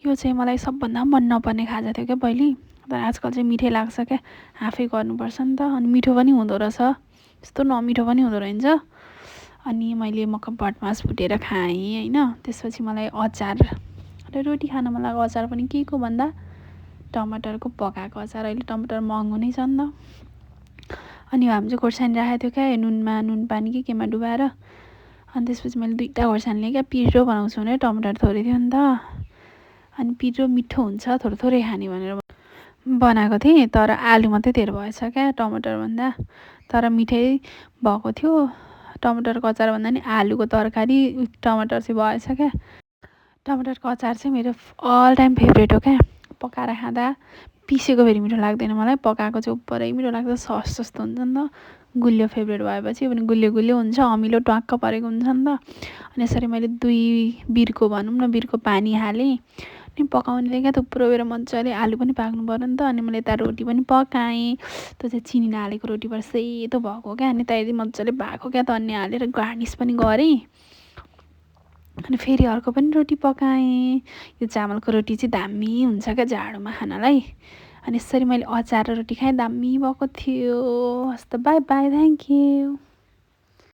यो चाहिँ मलाई सबभन्दा मन नपर्ने खाजा थियो क्या पहिले, तर आजकल चाहिँ मिठै लाग्छ क्या। आफै गर्नुपर्छ नि त, अनि मिठो पनि हुँदो रहेछ, त्यस्तो नमिठो पनि हुँदो रहेछ। अनि मैले मक्का भटमास भुटेर खाएँ होइन। त्यसपछि मलाई अचार र रोटी खान मन लाग्यो। अचार पनि के को भन्दा टमाटरको पकाएको अचार। अहिले टमाटर महँगो नै छ नि त। अनि हामी चाहिँ खोर्सानी राखेको थियो क्या नुनमा, नुन पानी के केमा डुबाएर। अनि त्यसपछि मैले 2टा खोर्सानी लिएँ क्या, पिरो बनाउँछु भने टमाटर थोरै थियो नि त। अनि पिरो मिठो हुन्छ थोरै थोरै खाने भनेर बनाएको थिएँ, तर आलु मात्रै धेर भएछ क्या टमाटरभन्दा। तर मिठै भएको थियो। टमाटरको अचार भन्दा नि आलुको तरकारी टमाटर चाहिँ भएछ क्या। टमाटरको अचार चाहिँ मेरो अल टाइम फेभरेट हो क्या। पकाएर खाँदा पिसेको फेरि मिठो लाग्दैन मलाई, पकाएको चाहिँ उपरै मिठो लाग्छ। सस जस्तो हुन्छ नि त, गुलियो फेभरेट भएपछि पनि गुलियो गुलियो हुन्छ, अमिलो ट्वाक्क परेको हुन्छ नि त। अनि यसरी मैले 2 बिर्को भनौँ न, बिर्को पानी हालेँ अनि पकाउनेले क्या थुप्रो बेर मजाले। आलु पनि पाक्नु पऱ्यो नि त। अनि मैले यता रोटी पनि पकाएँ, त्यो चाहिँ चिनी नहालेको रोटीबाट सेतो भएको क्या। अनि त्यहाँदेखि मजाले भएको क्या, धनिया हालेर गार्निस पनि गरेँ। अनि फेरि अर्को पनि रोटी पकाएँ। यो चामलको रोटी चाहिँ दामी हुन्छ क्या जाडोमा खानलाई। अनि यसरी मैले अचार र रोटी खाएँ, दामी भएको थियो। हस् त, बाई बाई, थ्याङ्क यू।